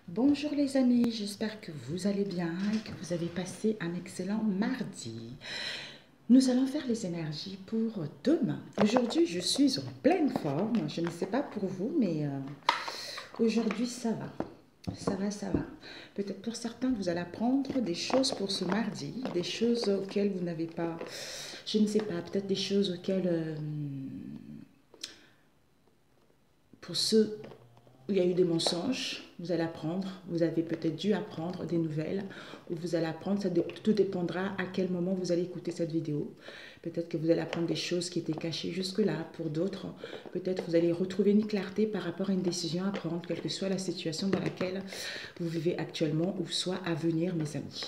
Bonjour les amis, j'espère que vous allez bien et que vous avez passé un excellent mardi. Nous allons faire les énergies pour demain. Aujourd'hui, je suis en pleine forme. Je ne sais pas pour vous, mais aujourd'hui, ça va. Ça va, ça va. Peut-être pour certains, vous allez apprendre des choses pour ce mardi, des choses auxquelles vous n'avez pas, je ne sais pas, peut-être des choses auxquelles, pour ceux où il y a eu des mensonges, vous allez apprendre, vous avez peut-être dû apprendre des nouvelles, ou vous allez apprendre, tout dépendra à quel moment vous allez écouter cette vidéo. Peut-être que vous allez apprendre des choses qui étaient cachées jusque-là. Pour d'autres, peut-être vous allez retrouver une clarté par rapport à une décision à prendre, quelle que soit la situation dans laquelle vous vivez actuellement, ou soit à venir, mes amis.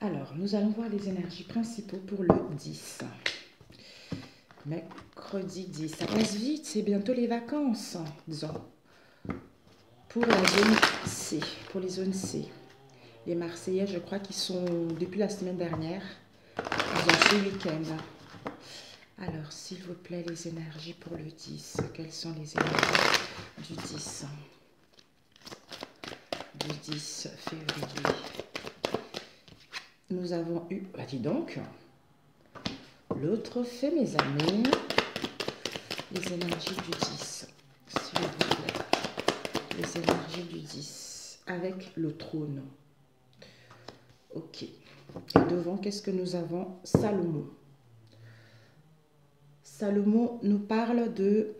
Alors, nous allons voir les énergies principaux pour le 10. Mercredi 10. Ça passe vite, c'est bientôt les vacances, disons. Pour la zone C, pour les zones C. Les Marseillais, je crois qu'ils sont, depuis la semaine dernière, ils ont ce week-end. Alors, s'il vous plaît, les énergies pour le 10. Quelles sont les énergies du 10? Du 10 février. Nous avons eu, bah dis donc, l'autre fait, mes amis, les énergies du 10. S'il vous plaît. Les énergies du 10 avec le trône. Ok. Et devant, qu'est-ce que nous avons? Salomon. Salomon nous parle de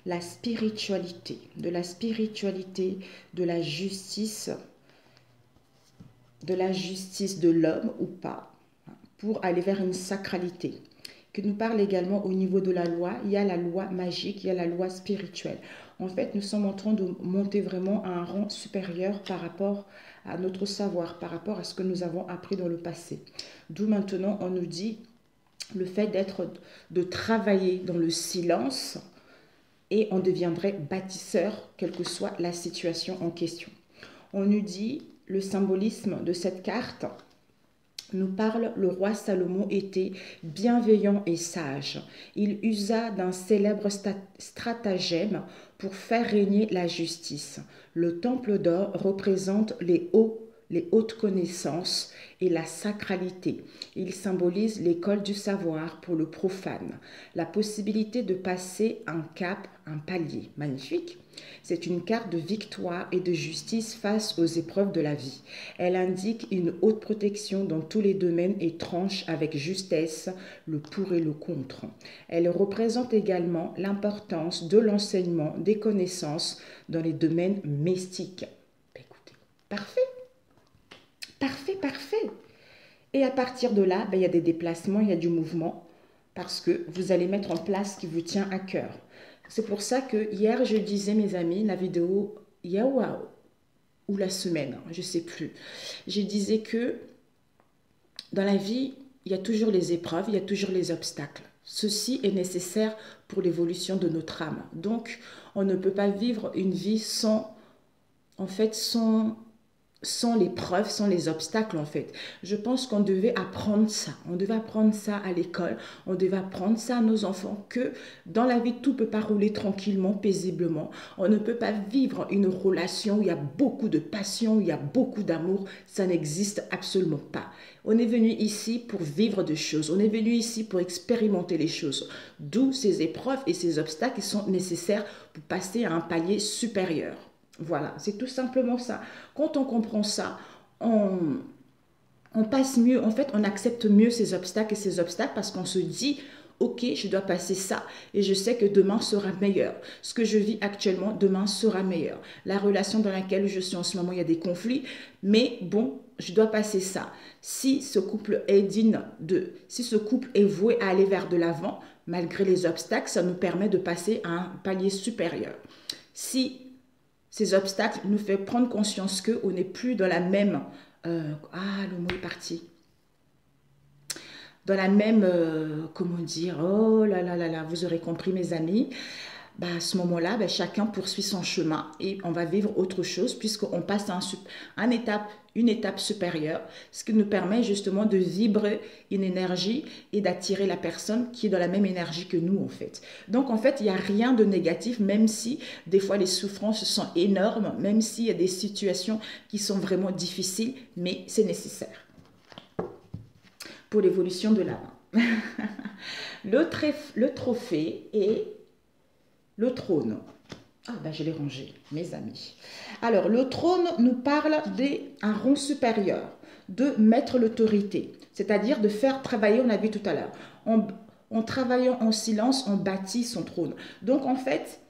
la spiritualité, de la justice de l'homme ou pas, pour aller vers une sacralité. Qui nous parle également au niveau de la loi. Il y a la loi magique, il y a la loi spirituelle. En fait, nous sommes en train de monter vraiment à un rang supérieur par rapport à notre savoir, par rapport à ce que nous avons appris dans le passé. D'où maintenant, on nous dit le fait de travailler dans le silence et on deviendrait bâtisseur, quelle que soit la situation en question. On nous dit le symbolisme de cette carte nous parle, le roi Salomon était bienveillant et sage. Il usa d'un célèbre stratagème pour faire régner la justice. Le temple d'or représente les hautes connaissances et la sacralité. Il symbolise l'école du savoir pour le profane, la possibilité de passer un cap, un palier. Magnifique. C'est une carte de victoire et de justice face aux épreuves de la vie. Elle indique une haute protection dans tous les domaines et tranche avec justesse le pour et le contre. Elle représente également l'importance de l'enseignement des connaissances dans les domaines mystiques. Écoutez, parfait, parfait, parfait. Et à partir de là, il y a des déplacements, il y a du mouvement, parce que vous allez mettre en place ce qui vous tient à cœur. C'est pour ça que hier, je disais, mes amis, la vidéo, ou la semaine, je ne sais plus, je disais que dans la vie, il y a toujours les épreuves, il y a toujours les obstacles. Ceci est nécessaire pour l'évolution de notre âme. Donc, on ne peut pas vivre une vie sans, en fait, sans les preuves, sans les obstacles en fait. Je pense qu'on devait apprendre ça. On devait apprendre ça à l'école. On devait apprendre ça à nos enfants que dans la vie, tout ne peut pas rouler tranquillement, paisiblement. On ne peut pas vivre une relation où il y a beaucoup de passion, où il y a beaucoup d'amour. Ça n'existe absolument pas. On est venu ici pour vivre des choses. On est venu ici pour expérimenter les choses. D'où ces épreuves et ces obstacles qui sont nécessaires pour passer à un palier supérieur. Voilà, c'est tout simplement ça. Quand on comprend ça, on passe mieux, en fait, on accepte mieux ces obstacles et ces obstacles parce qu'on se dit, ok, je dois passer ça et je sais que demain sera meilleur. Ce que je vis actuellement, demain sera meilleur. La relation dans laquelle je suis en ce moment, il y a des conflits, mais bon, je dois passer ça. Si ce couple est digne si ce couple est voué à aller vers de l'avant, malgré les obstacles, ça nous permet de passer à un palier supérieur. Si ces obstacles nous font prendre conscience qu'on n'est plus dans la même... le mot est parti. Dans la même... comment dire? Oh là là là là, vous aurez compris mes amis. bah, à ce moment-là, bah, chacun poursuit son chemin et on va vivre autre chose puisqu'on passe à une étape supérieure, ce qui nous permet justement de vibrer une énergie et d'attirer la personne qui est dans la même énergie que nous en fait. Donc en fait, il n'y a rien de négatif, même si des fois les souffrances sont énormes, même s'il y a des situations qui sont vraiment difficiles, mais c'est nécessaire pour l'évolution de l'âme. Le trophée est le trône. Ah ben je l'ai rangé, mes amis. Alors, le trône nous parle d'un rang supérieur, de mettre l'autorité, c'est-à-dire de faire travailler, on a vu tout à l'heure, en travaillant en silence, on bâtit son trône. Donc, en fait,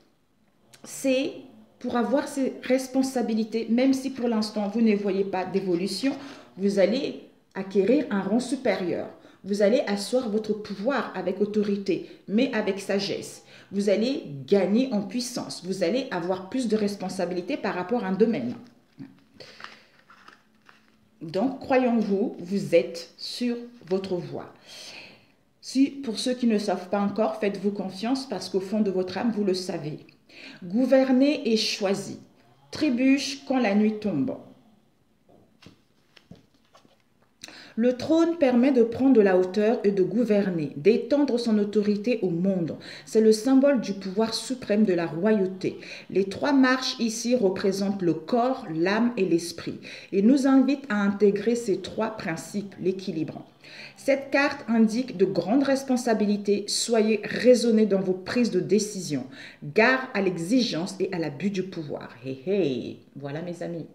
c'est pour avoir ces responsabilités, même si pour l'instant, vous ne voyez pas d'évolution, vous allez acquérir un rang supérieur. Vous allez asseoir votre pouvoir avec autorité, mais avec sagesse. Vous allez gagner en puissance. Vous allez avoir plus de responsabilités par rapport à un domaine. Donc, croyons-vous, vous êtes sur votre voie. Si, pour ceux qui ne savent pas encore, faites-vous confiance parce qu'au fond de votre âme, vous le savez. Gouverner est choisi. Trébuche quand la nuit tombe. Le trône permet de prendre de la hauteur et de gouverner, d'étendre son autorité au monde. C'est le symbole du pouvoir suprême de la royauté. Les 3 marches ici représentent le corps, l'âme et l'esprit et nous invitent à intégrer ces 3 principes, l'équilibre. Cette carte indique de grandes responsabilités. Soyez raisonnés dans vos prises de décision. Gare à l'exigence et à l'abus du pouvoir. Hey, hey. Voilà mes amis.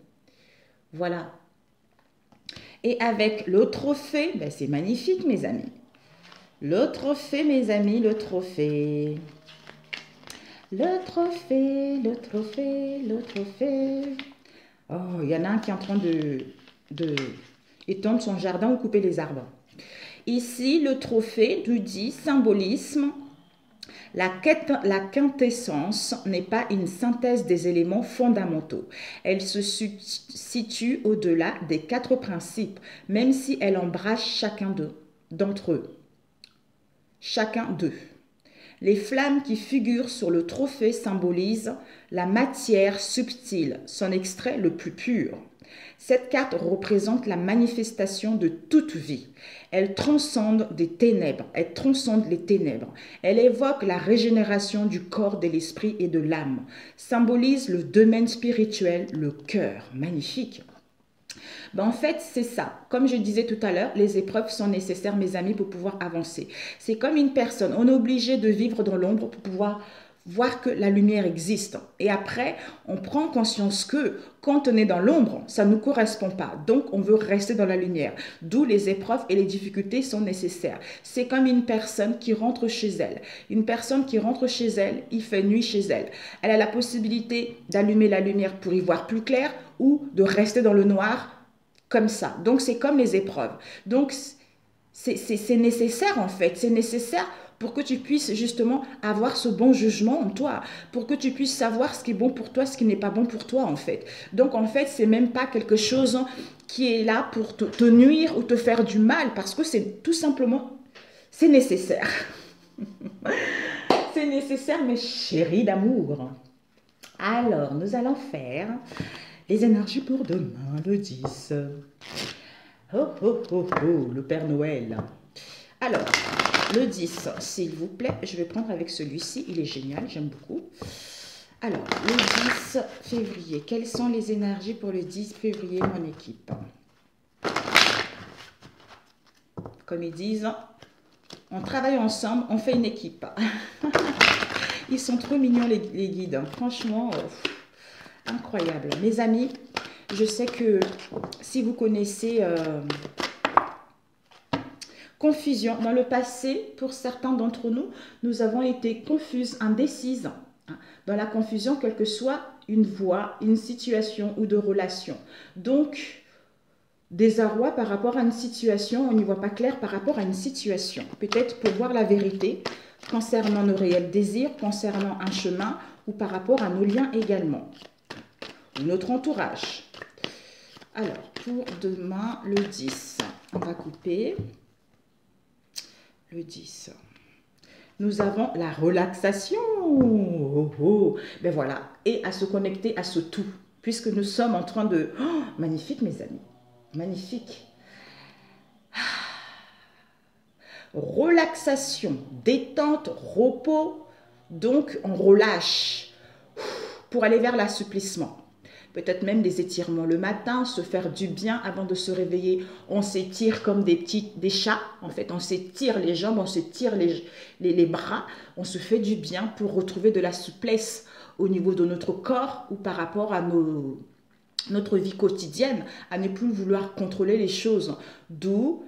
Voilà. Et avec le trophée, ben c'est magnifique mes amis. Le trophée mes amis, le trophée. Le trophée, le trophée, le trophée. Oh, il y en a un qui est en train de étendre son jardin ou couper les arbres. Ici, le trophée nous dit symbolisme. La quintessence n'est pas une synthèse des éléments fondamentaux. Elle se situe au-delà des 4 principes, même si elle embrasse chacun d'entre eux. Chacun d'eux. Les flammes qui figurent sur le trophée symbolisent la matière subtile, son extrait le plus pur. Cette carte représente la manifestation de toute vie. Elle transcende des ténèbres, elle transcende les ténèbres. Elle évoque la régénération du corps, de l'esprit et de l'âme. Symbolise le domaine spirituel, le cœur. Magnifique. Ben en fait, c'est ça. Comme je disais tout à l'heure, les épreuves sont nécessaires, mes amis, pour pouvoir avancer. C'est comme une personne. On est obligé de vivre dans l'ombre pour pouvoir voir que la lumière existe. Et après, on prend conscience que quand on est dans l'ombre, ça ne nous correspond pas. Donc, on veut rester dans la lumière. D'où les épreuves et les difficultés sont nécessaires. C'est comme une personne qui rentre chez elle. Une personne qui rentre chez elle, il fait nuit chez elle. Elle a la possibilité d'allumer la lumière pour y voir plus clair ou de rester dans le noir comme ça. Donc, c'est comme les épreuves. Donc, c'est nécessaire en fait. C'est nécessaire pour que tu puisses justement avoir ce bon jugement en toi, pour que tu puisses savoir ce qui est bon pour toi, ce qui n'est pas bon pour toi en fait. Donc en fait, c'est même pas quelque chose qui est là pour te nuire ou te faire du mal, parce que c'est tout simplement, c'est nécessaire. C'est nécessaire, mes chéris d'amour. Alors, nous allons faire les énergies pour demain, le 10. Oh, oh, oh, oh, le Père Noël. Alors, le 10, s'il vous plaît, je vais prendre avec celui-ci, il est génial, j'aime beaucoup. Alors, le 10 février, quelles sont les énergies pour le 10 février, mon équipe? Comme ils disent, on travaille ensemble, on fait une équipe. Ils sont trop mignons les guides, franchement, incroyable. Mes amis, je sais que si vous connaissez... confusion. Dans le passé, pour certains d'entre nous, nous avons été confuses, indécises. Dans la confusion, quelle que soit une voie, une situation ou de relation. Donc, désarroi par rapport à une situation, on n'y voit pas clair par rapport à une situation. Peut-être pour voir la vérité concernant nos réels désirs, concernant un chemin ou par rapport à nos liens également. Ou notre entourage. Alors, pour demain, le 10, on va couper... Le 10. Nous avons la relaxation. oh, oh. Ben voilà, et à se connecter à ce tout, puisque nous sommes en train de... Oh, magnifique mes amis, magnifique. Relaxation, détente, repos, donc on relâche pour aller vers l'assouplissement. Peut-être même des étirements le matin, se faire du bien avant de se réveiller. On s'étire comme des chats. En fait, on s'étire les jambes, on s'étire les bras. On se fait du bien pour retrouver de la souplesse au niveau de notre corps ou par rapport à notre vie quotidienne, à ne plus vouloir contrôler les choses. D'où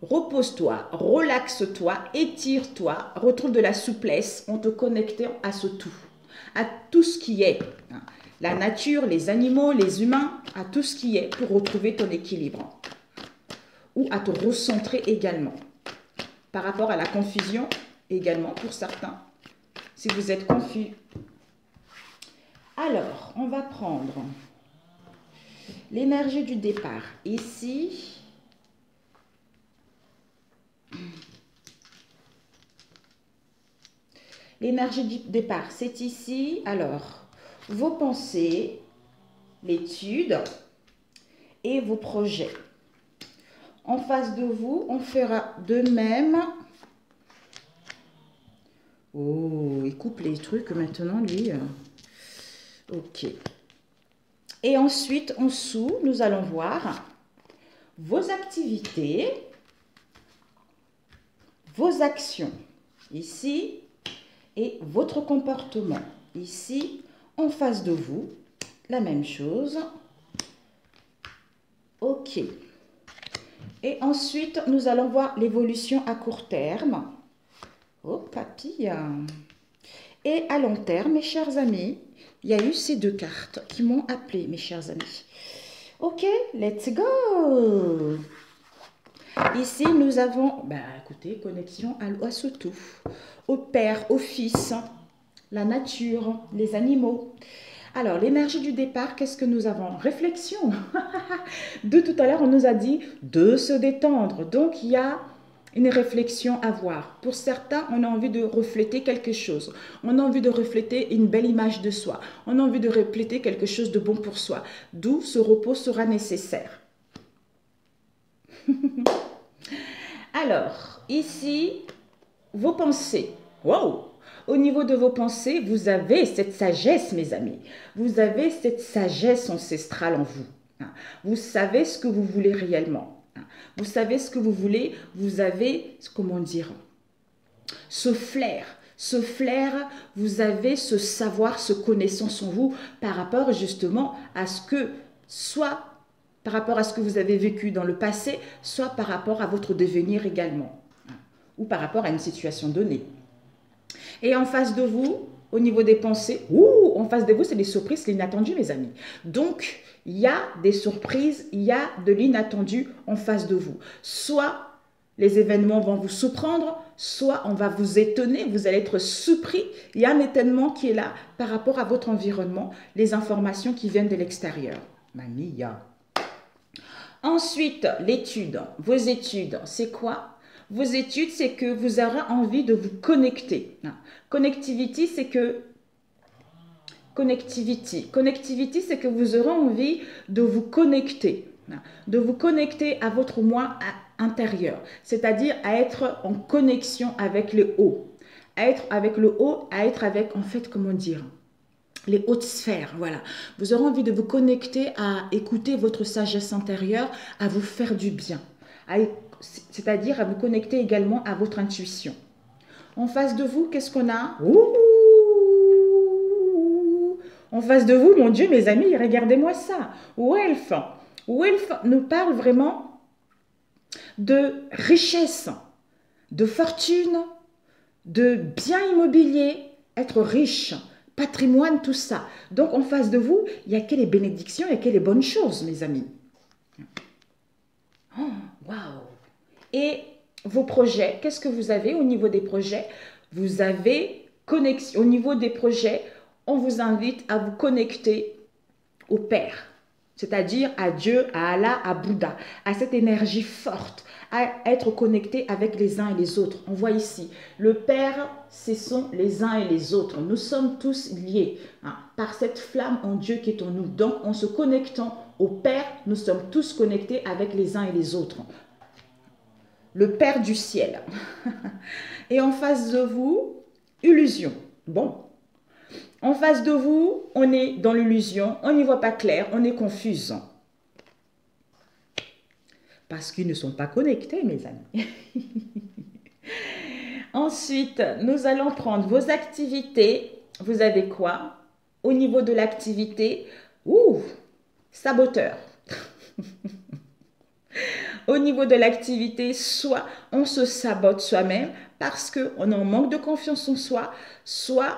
repose-toi, relaxe-toi, étire-toi, retrouve de la souplesse en te connectant à ce tout, à tout ce qui est. La nature, les animaux, les humains, à tout ce qui est pour retrouver ton équilibre. Ou à te recentrer également. Par rapport à la confusion, également pour certains, si vous êtes confus. Alors, on va prendre l'énergie du départ. Ici, l'énergie du départ, c'est ici. Alors, vos pensées, l'étude et vos projets. En face de vous, on fera de même. Oh, il coupe les trucs maintenant, lui. Ok. Et ensuite, en dessous, nous allons voir vos activités, vos actions, ici, et votre comportement, ici. En face de vous, la même chose. Ok. Et ensuite, nous allons voir l'évolution à court terme. Oh, papy. Et à long terme, mes chers amis, il y a eu ces deux cartes qui m'ont appelé, mes chers amis. Ok, let's go. Ici, nous avons, écoutez, connexion à ce tout. Au Père, au Fils, la nature, les animaux. Alors, l'énergie du départ, qu'est-ce que nous avons? Réflexion. De tout à l'heure, on nous a dit de se détendre. Donc, il y a une réflexion à voir. Pour certains, on a envie de refléter quelque chose. On a envie de refléter une belle image de soi. On a envie de refléter quelque chose de bon pour soi. D'où ce repos sera nécessaire. Alors, ici, vos pensées. Wow! Au niveau de vos pensées, vous avez cette sagesse, mes amis. Vous avez cette sagesse ancestrale en vous. Vous savez ce que vous voulez réellement. Vous savez ce que vous voulez. Vous avez, comment dire, ce flair. Ce flair, vous avez ce savoir, ce connaissance en vous par rapport justement à ce que, soit par rapport à ce que vous avez vécu dans le passé, soit par rapport à votre devenir également. Ou par rapport à une situation donnée. Et en face de vous, au niveau des pensées, en face de vous, c'est des surprises, l'inattendu, mes amis. Donc, il y a des surprises, il y a de l'inattendu en face de vous. Soit les événements vont vous surprendre, soit on va vous étonner, vous allez être surpris. Il y a un étonnement qui est là par rapport à votre environnement, les informations qui viennent de l'extérieur. Mamia. Ensuite, l'étude. Vos études, c'est quoi? Vos études, c'est que vous aurez envie de vous connecter. Connectivity, c'est que... Connectivity, c'est que vous aurez envie de vous connecter. De vous connecter à votre moi intérieur. C'est-à-dire à être en connexion avec le haut. À être avec le haut, à être avec, en fait, comment dire, les hautes sphères, voilà. Vous aurez envie de vous connecter à écouter votre sagesse intérieure, à vous faire du bien. C'est-à-dire à vous connecter également à votre intuition. En face de vous, qu'est-ce qu'on a? En face de vous, mon Dieu, mes amis, regardez-moi ça. Wealth. Wealth nous parle vraiment de richesse, de fortune, de biens immobiliers, être riche, patrimoine, tout ça. Donc, en face de vous, il n'y a que les bénédictions, il n'y a que les bonnes choses, mes amis. Oh, waouh! Et vos projets, qu'est-ce que vous avez au niveau des projets? Vous avez connexion. Au niveau des projets, on vous invite à vous connecter au Père, c'est-à-dire à Dieu, à Allah, à Bouddha, à cette énergie forte, à être connectés avec les uns et les autres. On voit ici, le Père, ce sont les uns et les autres. Nous sommes tous liés par cette flamme en Dieu qui est en nous. Donc, en se connectant au Père, nous sommes tous connectés avec les uns et les autres. Le Père du ciel. Et en face de vous, illusion. Bon. En face de vous, on est dans l'illusion, on n'y voit pas clair, on est confuse. Parce qu'ils ne sont pas connectés, mes amis. Ensuite, nous allons prendre vos activités. Vous avez quoi? Au niveau de l'activité, saboteur. Au niveau de l'activité, soit on se sabote soi-même parce qu'on est en manque de confiance en soi, soit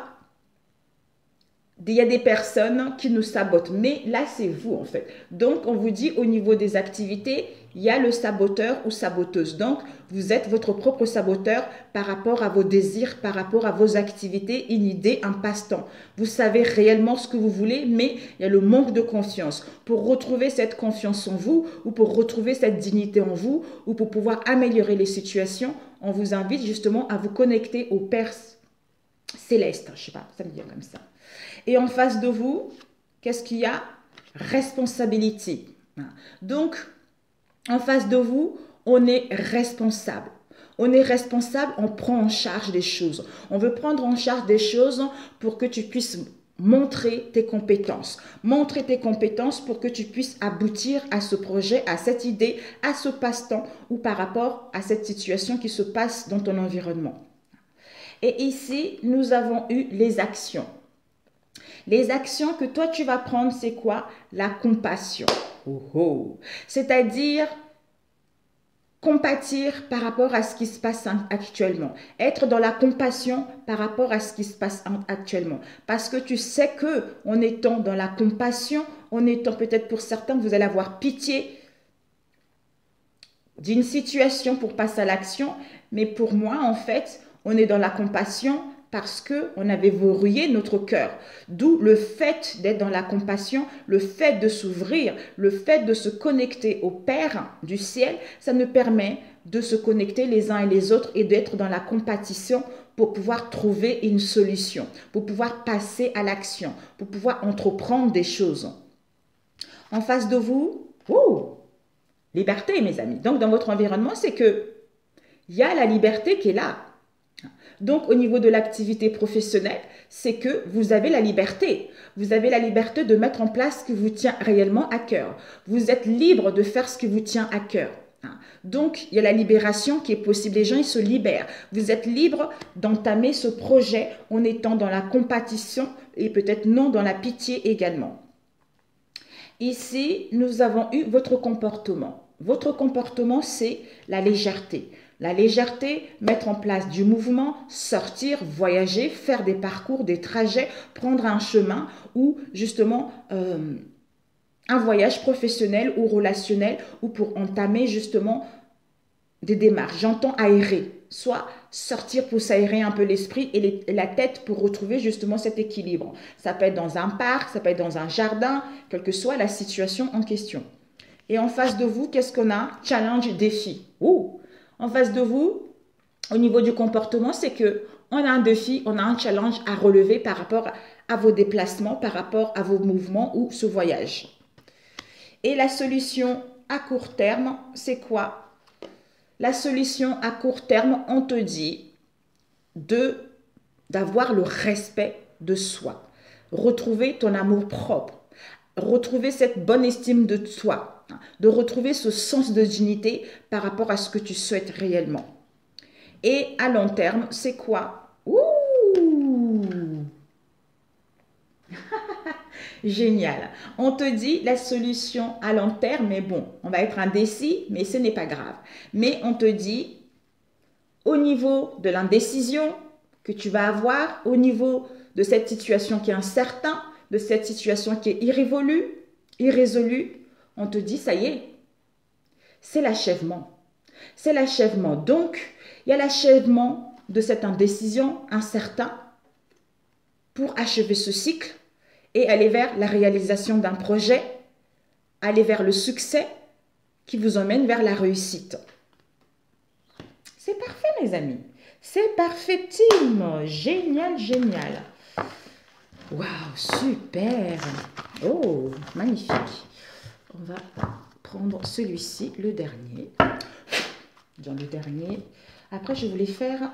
il y a des personnes qui nous sabotent. Mais là, c'est vous en fait. Donc, on vous dit au niveau des activités, il y a le saboteur ou saboteuse. Donc, vous êtes votre propre saboteur par rapport à vos désirs, par rapport à vos activités, une idée, un passe-temps. Vous savez réellement ce que vous voulez, mais il y a le manque de confiance. Pour retrouver cette confiance en vous, ou pour retrouver cette dignité en vous, ou pour pouvoir améliorer les situations, on vous invite justement à vous connecter au Père céleste. Je ne sais pas, ça me dit comme ça. Et en face de vous, qu'est-ce qu'il y a? Responsabilité. Donc, en face de vous, on est responsable. On est responsable, on prend en charge des choses. On veut prendre en charge des choses pour que tu puisses montrer tes compétences. Montrer tes compétences pour que tu puisses aboutir à ce projet, à cette idée, à ce passe-temps ou par rapport à cette situation qui se passe dans ton environnement. Et ici, nous avons eu les actions. Les actions que toi, tu vas prendre, c'est quoi? La compassion. C'est-à-dire compatir par rapport à ce qui se passe actuellement. Être dans la compassion par rapport à ce qui se passe actuellement. Parce que tu sais que en étant dans la compassion, en étant peut-être pour certains, vous allez avoir pitié d'une situation pour passer à l'action. Mais pour moi, en fait, on est dans la compassion parce qu'on avait verrouillé notre cœur. D'où le fait d'être dans la compassion, le fait de s'ouvrir, le fait de se connecter au Père du ciel, ça nous permet de se connecter les uns et les autres et d'être dans la compassion pour pouvoir trouver une solution, pour pouvoir passer à l'action, pour pouvoir entreprendre des choses. En face de vous, liberté, mes amis. Donc, dans votre environnement, c'est que il y a la liberté qui est là. Donc, au niveau de l'activité professionnelle, c'est que vous avez la liberté. Vous avez la liberté de mettre en place ce qui vous tient réellement à cœur. Vous êtes libre de faire ce qui vous tient à cœur. Donc, il y a la libération qui est possible. Les gens, ils se libèrent. Vous êtes libre d'entamer ce projet en étant dans la compassion et peut-être non dans la pitié également. Ici, nous avons eu votre comportement. Votre comportement, c'est la légèreté. La légèreté, mettre en place du mouvement, sortir, voyager, faire des parcours, des trajets, prendre un chemin ou justement un voyage professionnel ou relationnel ou pour entamer justement des démarches. J'entends aérer, soit sortir pour s'aérer un peu l'esprit et la tête pour retrouver justement cet équilibre. Ça peut être dans un parc, ça peut être dans un jardin, quelle que soit la situation en question. Et en face de vous, qu'est-ce qu'on a? Challenge, défi. En face de vous, au niveau du comportement, c'est que on a un défi, on a un challenge à relever par rapport à vos déplacements, par rapport à vos mouvements ou ce voyage. Et la solution à court terme, c'est quoi? La solution à court terme, on te dit d'avoir le respect de soi, retrouver ton amour propre, retrouver cette bonne estime de toi, de retrouver ce sens de dignité par rapport à ce que tu souhaites réellement. Et à long terme, c'est quoi? Génial. On te dit la solution à long terme, mais bon, on va être indécis, mais ce n'est pas grave. Mais on te dit, au niveau de l'indécision que tu vas avoir, au niveau de cette situation qui est incertaine, de cette situation qui est irrésolue, on te dit, ça y est, c'est l'achèvement. C'est l'achèvement. Donc, il y a l'achèvement de cette indécision incertaine pour achever ce cycle et aller vers la réalisation d'un projet, aller vers le succès qui vous emmène vers la réussite. C'est parfait, mes amis. C'est parfait, team. Génial, génial. Waouh, super. Oh, magnifique. On va prendre celui-ci, le dernier. Dans le dernier. Après, je voulais faire...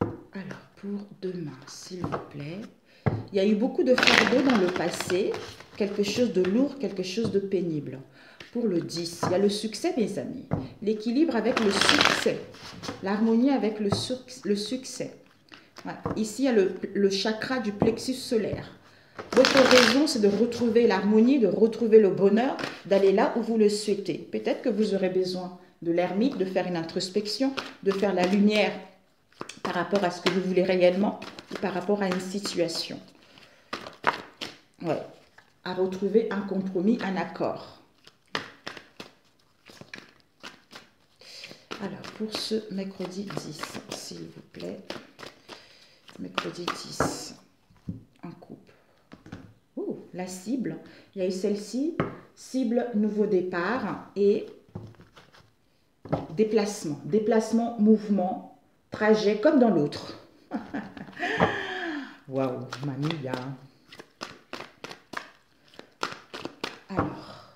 Alors, pour demain, s'il vous plaît. Il y a eu beaucoup de fardeaux dans le passé. Quelque chose de lourd, quelque chose de pénible. Pour le 10, il y a le succès, mes amis. L'équilibre avec le succès. L'harmonie avec le succès. Ouais. Ici, il y a le chakra du plexus solaire. Votre raison, c'est de retrouver l'harmonie, de retrouver le bonheur, d'aller là où vous le souhaitez. Peut-être que vous aurez besoin de l'ermite, de faire une introspection, de faire la lumière par rapport à ce que vous voulez réellement ou par rapport à une situation. Ouais. À retrouver un compromis, un accord. Alors, pour ce mercredi 10, s'il vous plaît. Mercredi 10, en couple. Oh, la cible. Il y a eu celle-ci, cible, nouveau départ et déplacement. Déplacement, mouvement, trajet, comme dans l'autre. Waouh, mamie. Alors,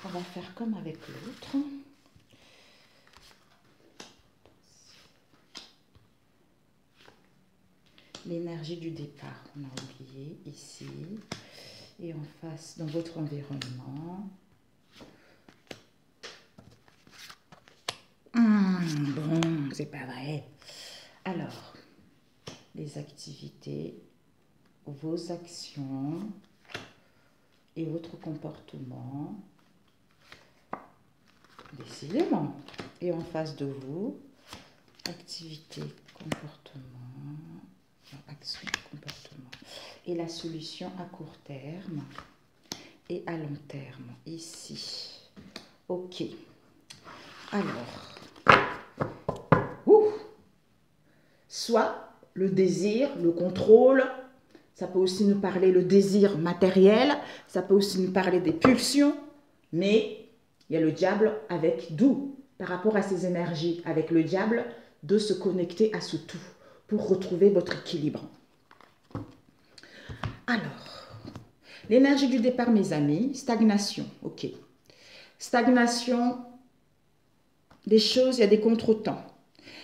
on va faire comme avec l'autre. L'énergie du départ, on a oublié ici. Et en face, dans votre environnement. Bon, c'est pas vrai. Alors, les activités, vos actions et votre comportement. Décidément. Et en face de vous, activité, comportement, action, comportement. Et la solution à court terme et à long terme, ici. Ok. Alors, soit le désir, le contrôle, ça peut aussi nous parler le désir matériel, ça peut aussi nous parler des pulsions, mais il y a le diable avec d'où, par rapport à ces énergies, avec le diable, de se connecter à ce tout pour retrouver votre équilibre. Alors, l'énergie du départ, mes amis, stagnation, ok. Stagnation, des choses, il y a des contretemps.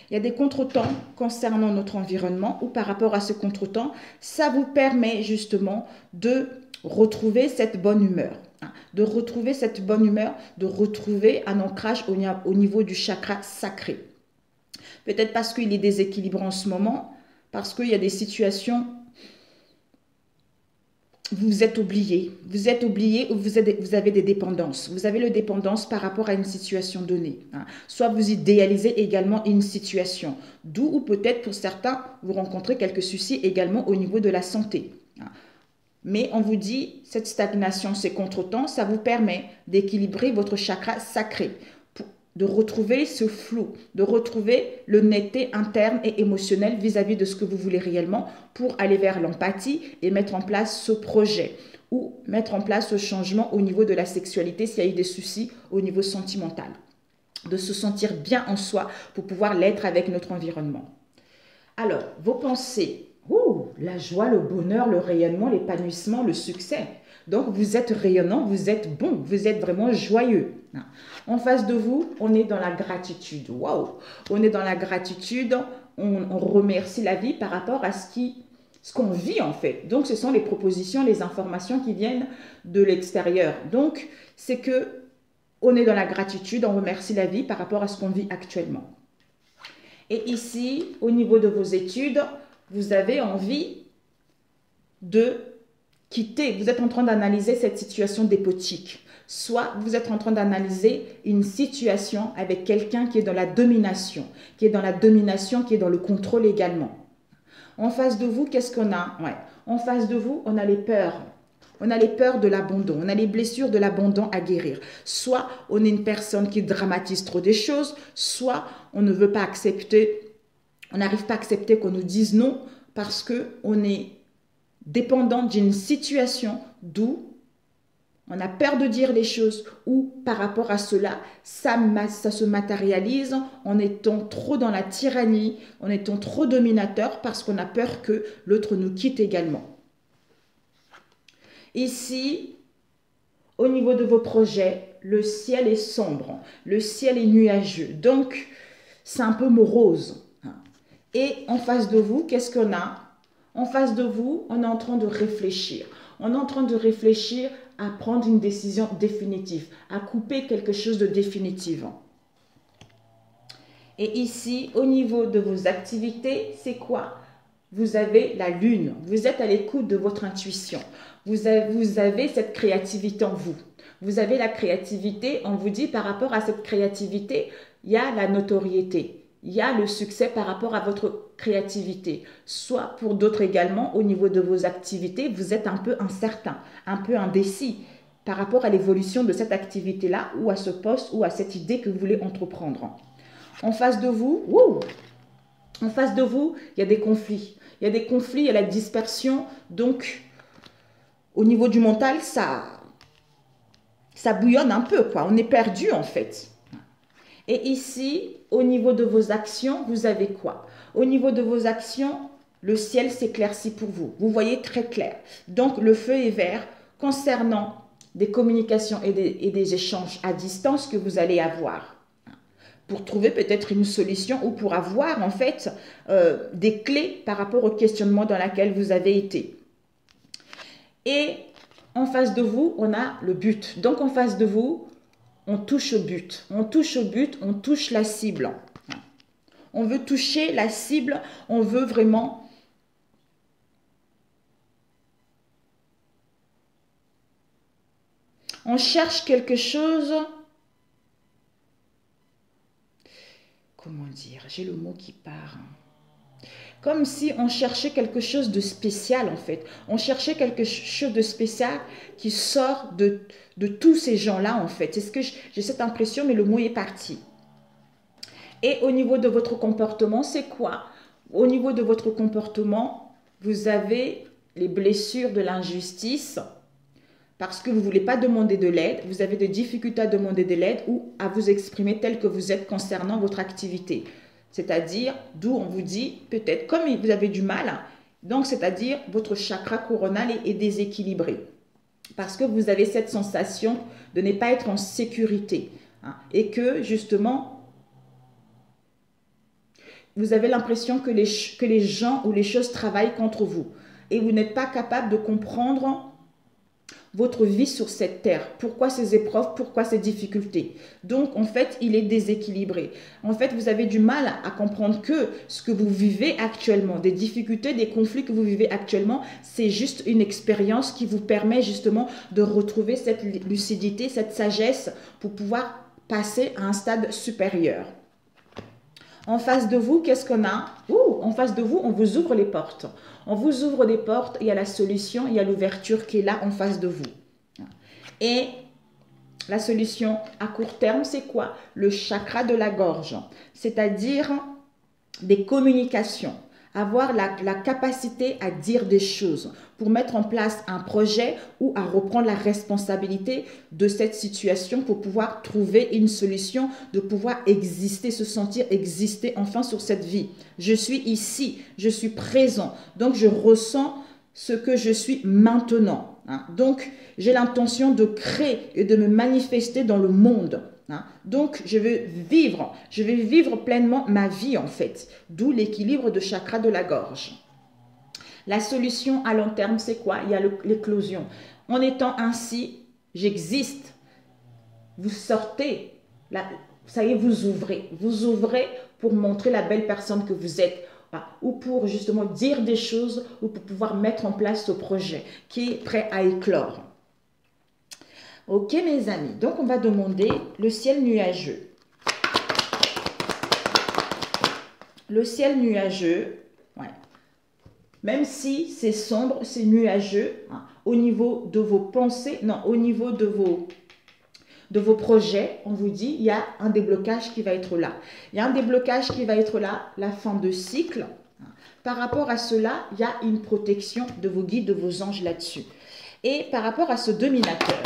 Il y a des contretemps concernant notre environnement ou par rapport à ce contretemps, ça vous permet justement de retrouver cette bonne humeur. De retrouver cette bonne humeur, de retrouver un ancrage au niveau du chakra sacré. Peut-être parce qu'il est déséquilibré en ce moment, parce qu'il y a des situations, vous êtes oublié ou vous avez des dépendances. Vous avez le dépendance par rapport à une situation donnée. Soit vous idéalisez également une situation, d'où ou peut-être pour certains, vous rencontrez quelques soucis également au niveau de la santé. Mais on vous dit, cette stagnation, ces contretemps, ça vous permet d'équilibrer votre chakra sacré, de retrouver ce flou, de retrouver l'honnêteté interne et émotionnelle vis-à-vis de ce que vous voulez réellement pour aller vers l'empathie et mettre en place ce projet ou mettre en place ce changement au niveau de la sexualité s'il y a eu des soucis au niveau sentimental. De se sentir bien en soi pour pouvoir l'être avec notre environnement. Alors, vos pensées, la joie, le bonheur, le rayonnement, l'épanouissement, le succès. Donc, vous êtes rayonnant, vous êtes bon, vous êtes vraiment joyeux. En face de vous, on est dans la gratitude. Waouh! On est dans la gratitude, on remercie la vie par rapport à ce qu'on vit en fait. Donc, ce sont les propositions, les informations qui viennent de l'extérieur. Donc, c'est que on est dans la gratitude, on remercie la vie par rapport à ce qu'on vit actuellement. Et ici, au niveau de vos études, vous avez envie de quitter. Vous êtes en train d'analyser cette situation dépotique. Soit vous êtes en train d'analyser une situation avec quelqu'un qui est dans la domination, qui est dans le contrôle également. En face de vous, qu'est-ce qu'on a? En face de vous, on a les peurs. On a les peurs de l'abandon, on a les blessures de l'abandon à guérir. Soit on est une personne qui dramatise trop des choses, soit on ne veut pas accepter, on n'arrive pas à accepter qu'on nous dise non parce qu'on est dépendant d'une situation d'où On a peur de dire les choses ou par rapport à cela, ça se matérialise en étant trop dans la tyrannie, en étant trop dominateur parce qu'on a peur que l'autre nous quitte également. Ici, au niveau de vos projets, le ciel est sombre, le ciel est nuageux, donc c'est un peu morose. Et en face de vous, qu'est-ce qu'on a? En face de vous, on est en train de réfléchir. On est en train de réfléchir à prendre une décision définitive, à couper quelque chose de définitif. Et ici, au niveau de vos activités, c'est quoi? Vous avez la lune, vous êtes à l'écoute de votre intuition. Vous avez cette créativité en vous. Vous avez la créativité, on vous dit par rapport à cette créativité, il y a la notoriété. Il y a le succès par rapport à votre créativité. Soit pour d'autres également, au niveau de vos activités, vous êtes un peu incertain, un peu indécis par rapport à l'évolution de cette activité-là ou à ce poste ou à cette idée que vous voulez entreprendre. En face de vous, il y a des conflits. Il y a des conflits, il y a la dispersion. Donc, au niveau du mental, ça bouillonne un peu, quoi. On est perdu, en fait. Et ici, au niveau de vos actions, vous avez quoi? Au niveau de vos actions, le ciel s'éclaircit pour vous. Vous voyez très clair. Donc, le feu est vert concernant des communications et des échanges à distance que vous allez avoir. Pour trouver peut-être une solution ou pour avoir en fait des clés par rapport au questionnement dans lequel vous avez été. Et en face de vous, on a le but. Donc en face de vous, on touche au but. On touche au but, on touche la cible. On veut toucher la cible, on veut vraiment... On cherche quelque chose... Comment dire? J'ai le mot qui part. Comme si on cherchait quelque chose de spécial en fait. On cherchait quelque chose de spécial qui sort de tous ces gens-là en fait. C'est ce que j'ai cette impression, mais le mot est parti. Et au niveau de votre comportement, c'est quoi? Au niveau de votre comportement, vous avez les blessures de l'injustice parce que vous ne voulez pas demander de l'aide, vous avez des difficultés à demander de l'aide ou à vous exprimer tel que vous êtes concernant votre activité. C'est-à-dire, d'où on vous dit, peut-être, comme vous avez du mal, donc c'est-à-dire votre chakra coronal est déséquilibré. Parce que vous avez cette sensation de ne pas être en sécurité. Et que, justement, vous avez l'impression que les gens ou les choses travaillent contre vous. Et vous n'êtes pas capable de comprendre votre vie sur cette terre. Pourquoi ces épreuves? Pourquoi ces difficultés? Donc, en fait, il est déséquilibré. En fait, vous avez du mal à comprendre que ce que vous vivez actuellement, des difficultés, des conflits que vous vivez actuellement, c'est juste une expérience qui vous permet justement de retrouver cette lucidité, cette sagesse pour pouvoir passer à un stade supérieur. En face de vous, qu'est-ce qu'on a? En face de vous, on vous ouvre les portes. On vous ouvre des portes, il y a la solution, il y a l'ouverture qui est là en face de vous. Et la solution à court terme, c'est quoi? Le chakra de la gorge, c'est-à-dire des communications. Avoir la capacité à dire des choses pour mettre en place un projet ou à reprendre la responsabilité de cette situation pour pouvoir trouver une solution, de pouvoir exister, se sentir exister enfin sur cette vie. Je suis ici, je suis présent, donc je ressens ce que je suis maintenant. Donc, j'ai l'intention de créer et de me manifester dans le monde. Donc, je vais vivre pleinement ma vie en fait, d'où l'équilibre de chakra de la gorge. La solution à long terme, c'est quoi? Il y a l'éclosion. En étant ainsi, j'existe. Vous sortez, ça y est, vous ouvrez pour montrer la belle personne que vous êtes, ou pour justement dire des choses, ou pour pouvoir mettre en place ce projet qui est prêt à éclore. Ok mes amis, donc on va demander le ciel nuageux. Le ciel nuageux, ouais. Même si c'est sombre, c'est nuageux, au niveau de vos pensées, non, au niveau de vos projets, on vous dit, il y a un déblocage qui va être là. Il y a un déblocage qui va être là, la fin de cycle. Par rapport à cela, il y a une protection de vos guides, de vos anges là-dessus. Et par rapport à ce dominateur,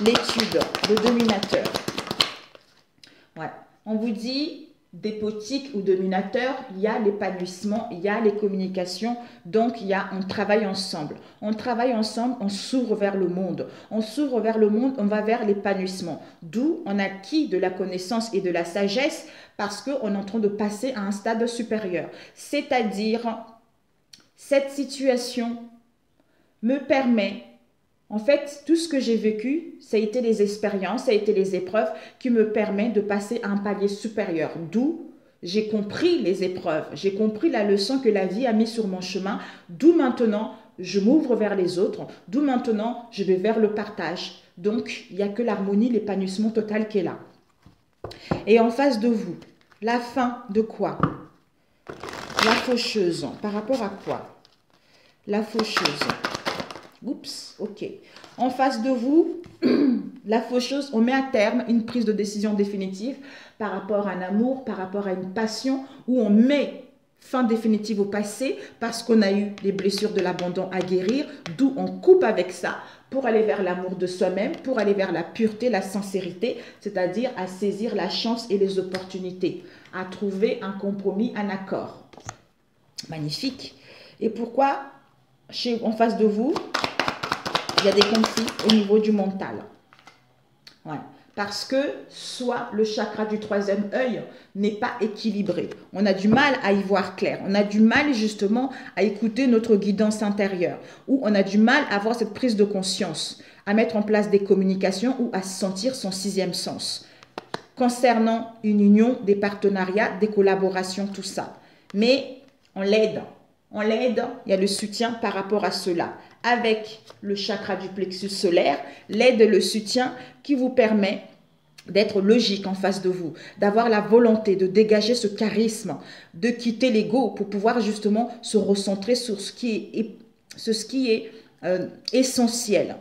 l'étude, le dominateur. Ouais. On vous dit, dépotique ou dominateur, il y a l'épanouissement, il y a les communications, donc on travaille ensemble. On travaille ensemble, on s'ouvre vers le monde. On s'ouvre vers le monde, on va vers l'épanouissement. D'où on acquit de la connaissance et de la sagesse parce qu'on est en train de passer à un stade supérieur. C'est-à-dire, cette situation me permet, en fait, tout ce que j'ai vécu, ça a été les expériences, ça a été les épreuves qui me permettent de passer à un palier supérieur. D'où j'ai compris les épreuves, j'ai compris la leçon que la vie a mise sur mon chemin. D'où maintenant, je m'ouvre vers les autres. D'où maintenant, je vais vers le partage. Donc, il n'y a que l'harmonie, l'épanouissement total qui est là. Et en face de vous, la fin de quoi? La faucheuse. Par rapport à quoi? La faucheuse. Oups, ok. En face de vous, la faucheuse, on met à terme une prise de décision définitive par rapport à un amour, par rapport à une passion, où on met fin définitive au passé parce qu'on a eu les blessures de l'abandon à guérir, d'où on coupe avec ça pour aller vers l'amour de soi-même, pour aller vers la pureté, la sincérité, c'est-à-dire à saisir la chance et les opportunités, à trouver un compromis, un accord. Magnifique. Et pourquoi, en face de vous, il y a des conflits au niveau du mental? Ouais. Parce que soit le chakra du troisième œil n'est pas équilibré. On a du mal à y voir clair. On a du mal justement à écouter notre guidance intérieure. Ou on a du mal à avoir cette prise de conscience, à mettre en place des communications ou à sentir son sixième sens. Concernant une union, des partenariats, des collaborations, tout ça. Mais on l'aide. On l'aide, il y a le soutien par rapport à cela. Avec le chakra du plexus solaire, l'aide et le soutien qui vous permet d'être logique en face de vous, d'avoir la volonté de dégager ce charisme, de quitter l'ego pour pouvoir justement se recentrer sur ce qui est essentiel.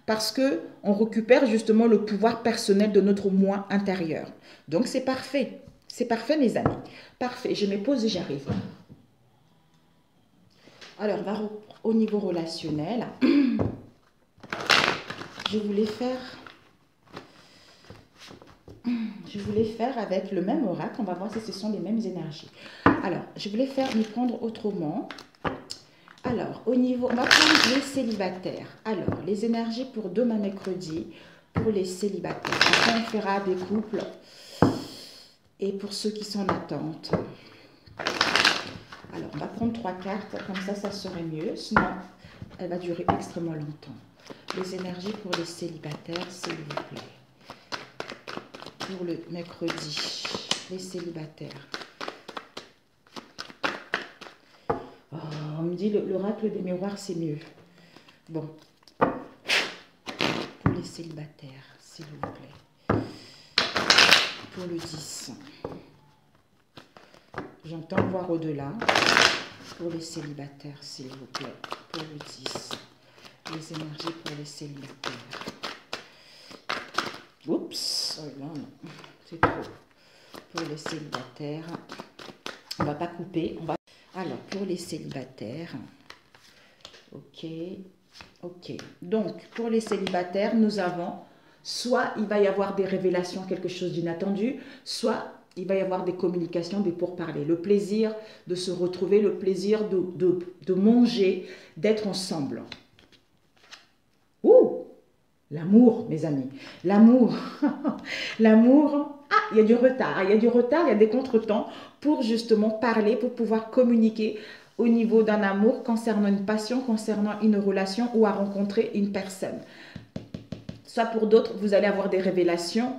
Parce qu'on récupère justement le pouvoir personnel de notre moi intérieur. Donc c'est parfait. C'est parfait mes amis. Parfait. Je me pose et j'arrive. Alors, au niveau relationnel, je voulais faire avec le même oracle. On va voir si ce sont les mêmes énergies. Alors, je voulais m'y prendre autrement. Alors, on va prendre les célibataires. Alors, les énergies pour demain mercredi, pour les célibataires. Après, on fera des couples et pour ceux qui sont en attente. Alors, on va prendre 3 cartes, comme ça serait mieux. Sinon, elle va durer extrêmement longtemps. Les énergies pour les célibataires, s'il vous plaît. Pour le mercredi, les célibataires. Oh, on me dit l'oracle des miroirs, c'est mieux. Bon. Pour les célibataires, s'il vous plaît. Pour le 10. J'entends voir au-delà. Pour les célibataires, s'il vous plaît. Pour le 10. Les énergies pour les célibataires. Oups. Oh non, non. C'est trop. Pour les célibataires. On ne va pas couper. Alors, pour les célibataires. Ok. Ok. Donc, pour les célibataires, nous avons soit il va y avoir des révélations, quelque chose d'inattendu, soit il va y avoir des communications, des pourparlers. Le plaisir de se retrouver, le plaisir de manger, d'être ensemble. Ouh! L'amour, mes amis. L'amour. L'amour. Ah, il y a du retard. Il y a du retard, il y a des contretemps pour justement parler, pour pouvoir communiquer au niveau d'un amour concernant une passion, concernant une relation ou à rencontrer une personne. Soit pour d'autres, vous allez avoir des révélations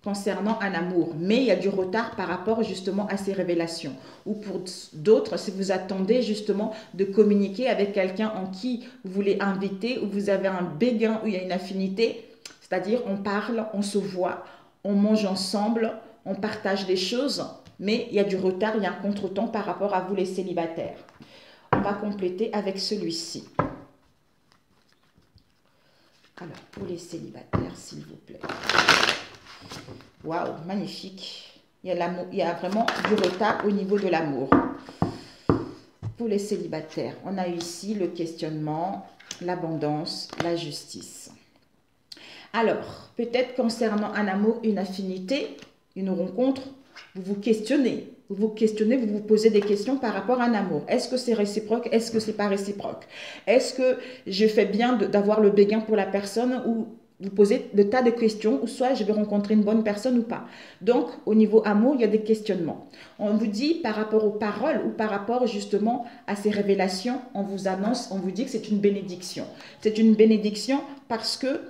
concernant un amour, mais il y a du retard par rapport justement à ces révélations. Ou pour d'autres, si vous attendez justement de communiquer avec quelqu'un en qui vous voulez inviter, ou vous avez un béguin où il y a une affinité, c'est-à-dire on parle, on se voit, on mange ensemble, on partage des choses, mais il y a du retard, il y a un contretemps par rapport à vous les célibataires. On va compléter avec celui-ci. Alors, pour les célibataires, s'il vous plaît. Waouh, magnifique. Il y a vraiment du retard au niveau de l'amour. Pour les célibataires, on a ici le questionnement, l'abondance, la justice. Alors, peut-être concernant un amour, une affinité, une rencontre, vous vous questionnez. Vous vous posez des questions par rapport à un amour. Est-ce que c'est réciproque? Est-ce que c'est pas réciproque? Est-ce que je fais bien d'avoir le béguin pour la personne ou vous posez de tas de questions, ou soit je vais rencontrer une bonne personne ou pas. Donc, au niveau amour, il y a des questionnements. On vous dit par rapport aux paroles ou par rapport justement à ces révélations, on vous annonce, on vous dit que c'est une bénédiction. C'est une bénédiction parce que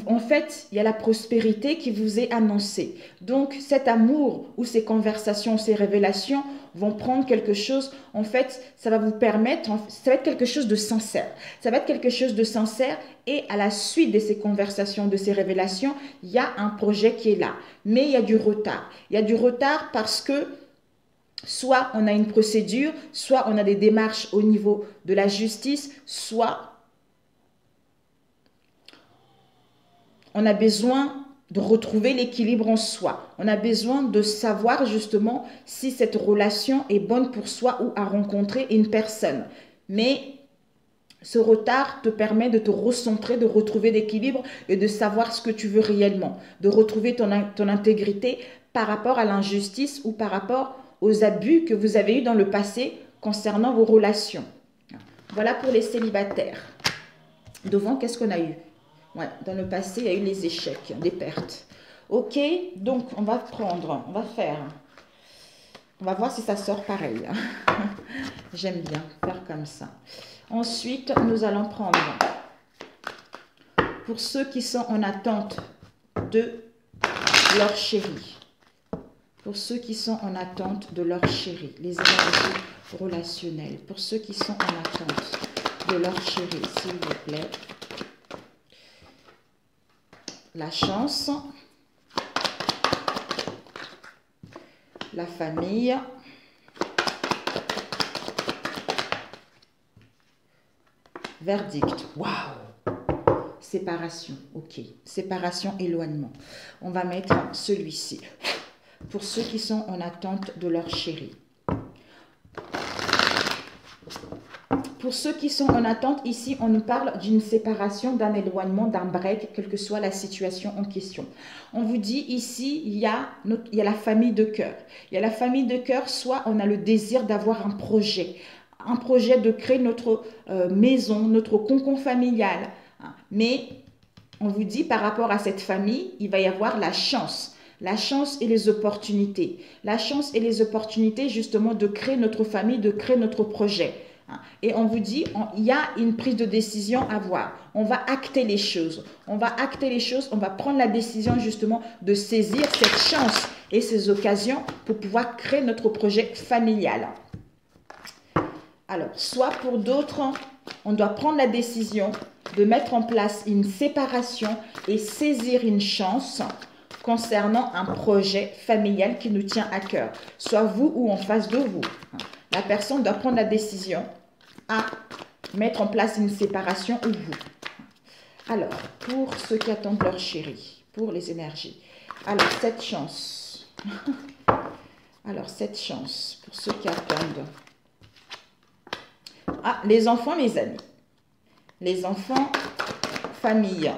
en fait, il y a la prospérité qui vous est annoncée. Donc, cet amour ou ces conversations, ces révélations vont prendre quelque chose, en fait, ça va vous permettre, ça va être quelque chose de sincère. Ça va être quelque chose de sincère et à la suite de ces conversations, de ces révélations, il y a un projet qui est là. Mais il y a du retard. Il y a du retard parce que soit on a une procédure, soit on a des démarches au niveau de la justice, soit on a besoin de retrouver l'équilibre en soi. On a besoin de savoir justement si cette relation est bonne pour soi ou à rencontrer une personne. Mais ce retard te permet de te recentrer, de retrouver l'équilibre et de savoir ce que tu veux réellement, de retrouver ton intégrité par rapport à l'injustice ou par rapport aux abus que vous avez eus dans le passé concernant vos relations. Voilà pour les célibataires. Devant, qu'est-ce qu'on a eu? Ouais, dans le passé, il y a eu les échecs, des pertes. Ok, donc on va voir si ça sort pareil. J'aime bien faire comme ça. Ensuite, nous allons prendre, pour ceux qui sont en attente de leur chéri. Pour ceux qui sont en attente de leur chéri, les énergies relationnelles. Pour ceux qui sont en attente de leur chéri, s'il vous plaît. La chance, la famille, verdict. Waouh! Séparation, ok. Séparation, éloignement. On va mettre celui-ci. Pour ceux qui sont en attente de leur chéri. Pour ceux qui sont en attente, ici, on nous parle d'une séparation, d'un éloignement, d'un break, quelle que soit la situation en question. On vous dit ici, il y a la famille de cœur. Il y a la famille de cœur, soit on a le désir d'avoir un projet de créer notre maison, notre cocon familial. Mais on vous dit, par rapport à cette famille, il va y avoir la chance. La chance et les opportunités. La chance et les opportunités, justement, de créer notre famille, de créer notre projet. Et on vous dit, il y a une prise de décision à voir. On va acter les choses. On va prendre la décision justement de saisir cette chance et ces occasions pour pouvoir créer notre projet familial. Alors, soit pour d'autres, on doit prendre la décision de mettre en place une séparation et saisir une chance concernant un projet familial qui nous tient à cœur. Soit vous ou en face de vous. La personne doit prendre la décision à mettre en place une séparation ou vous. Alors, pour ceux qui attendent leur chéri, pour les énergies. Alors, cette chance. Alors, cette chance, pour ceux qui attendent. Ah, les enfants, mes amis. Les enfants, famille.